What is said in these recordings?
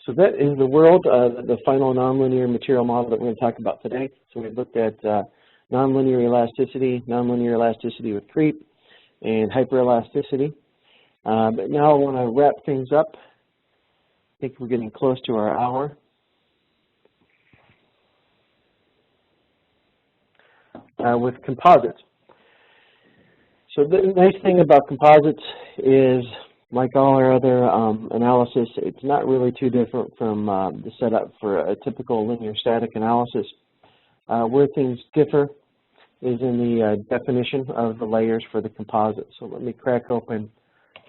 So that is the world, the final nonlinear material model that we're going to talk about today. So we've looked at nonlinear elasticity with creep, and hyperelasticity. But now I want to wrap things up. I think we're getting close to our hour. With composites. So the nice thing about composites is, like all our other analysis, it's not really too different from the setup for a typical linear static analysis. Where things differ is in the definition of the layers for the composite. So let me crack open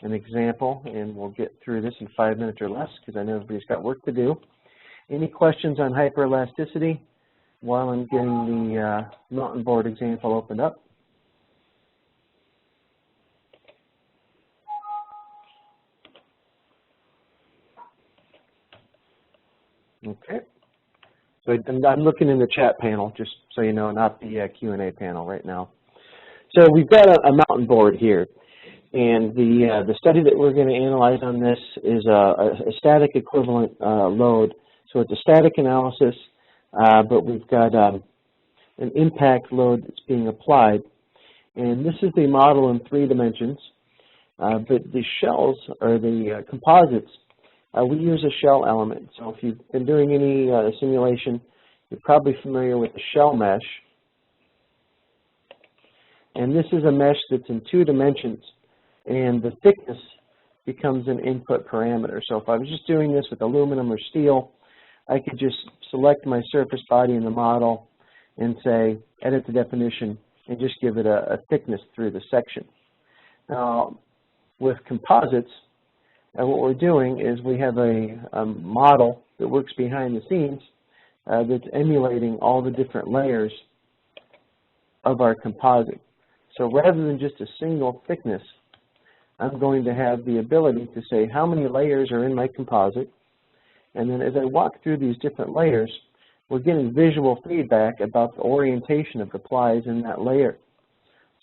an example, and we'll get through this in 5 minutes or less, because I know everybody's got work to do. Any questions on hyperelasticity while I'm getting the mountain board example opened up? Okay. So I'm looking in the chat panel, just so you know, not the Q&A panel right now. So we've got a mountain board here, and the study that we're going to analyze on this is a static equivalent load. So it's a static analysis, but we've got an impact load that's being applied, and this is the model in 3 dimensions. But the shells, or the composites, we use a shell element. So if you've been doing any simulation, you're probably familiar with the shell mesh. And this is a mesh that's in 2 dimensions, and the thickness becomes an input parameter. So if I was just doing this with aluminum or steel, I could just select my surface body in the model and say, edit the definition, and just give it a thickness through the section. Now, with composites, what we're doing is we have a model that works behind the scenes that's emulating all the different layers of our composite. So rather than just a single thickness, I'm going to have the ability to say how many layers are in my composite, and then as I walk through these different layers, we're getting visual feedback about the orientation of the plies in that layer.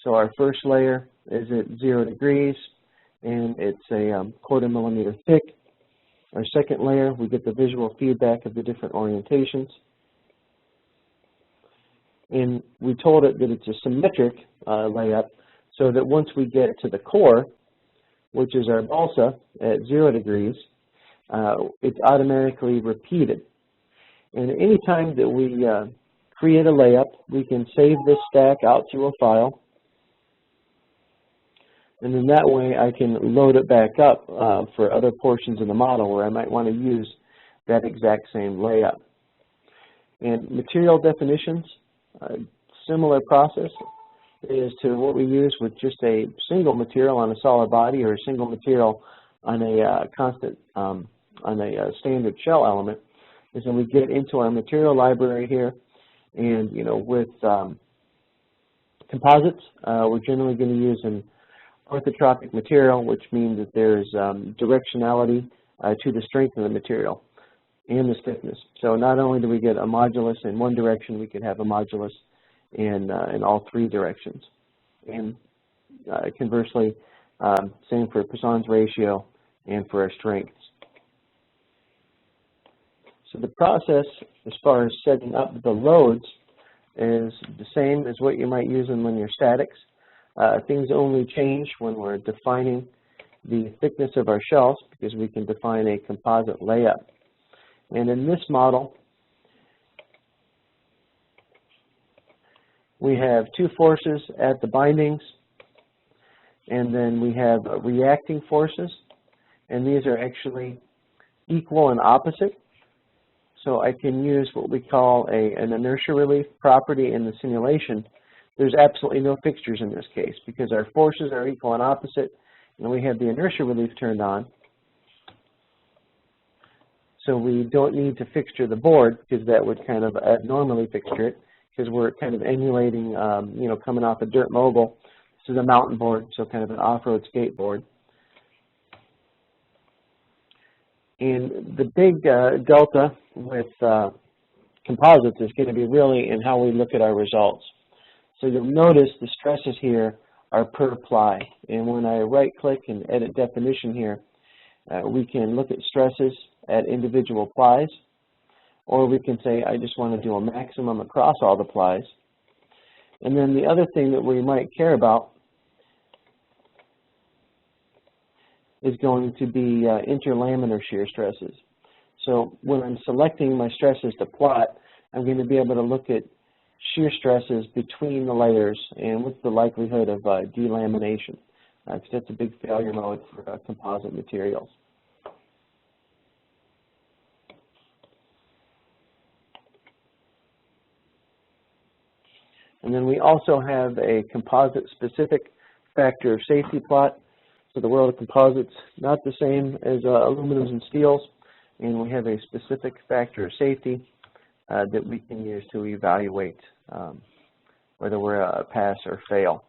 So our first layer is at 0 degrees, and it's a 1/4 millimeter thick. Our second layer, we get the visual feedback of the different orientations. And we told it that it's a symmetric layup, so that once we get to the core, which is our balsa at 0 degrees, it's automatically repeated. And any time that we create a layup, we can save this stack out to a file. And then that way I can load it back up for other portions of the model where I might want to use that exact same layup. And material definitions, similar process is to what we use with just a single material on a solid body, or a single material on a standard shell element. Is when we get into our material library here, and with composites, we're generally going to use an orthotropic material, which means that there's directionality to the strength of the material and the stiffness. So not only do we get a modulus in one direction, we could have a modulus in all 3 directions. And conversely, same for Poisson's ratio and for our strengths. So the process as far as setting up the loads is the same as what you might use in linear statics. Things only change when we're defining the thickness of our shells, because we can define a composite layup. And in this model, we have 2 forces at the bindings, and then we have reacting forces, and these are actually equal and opposite. So I can use what we call an inertia relief property in the simulation. There's absolutely no fixtures in this case, because our forces are equal and opposite, and we have the inertia relief turned on. So we don't need to fixture the board, because that would kind of abnormally fixture it, because we're kind of emulating, coming off a dirt mogul. This is a mountain board, so kind of an off-road skateboard. And the big delta with composites is going to be really in how we look at our results. So you'll notice the stresses here are per ply. And when I right-click and edit definition here, we can look at stresses at individual plies, or we can say I just want to do a maximum across all the plies. And then the other thing that we might care about is going to be interlaminar shear stresses. So when I'm selecting my stresses to plot, I'm going to be able to look at shear stresses between the layers and what's the likelihood of delamination, because that's a big failure mode for composite materials. And then we also have a composite-specific factor of safety plot. So the world of composites, not the same as aluminums and steels, and we have a specific factor of safety that we can use to evaluate whether we're a pass or fail.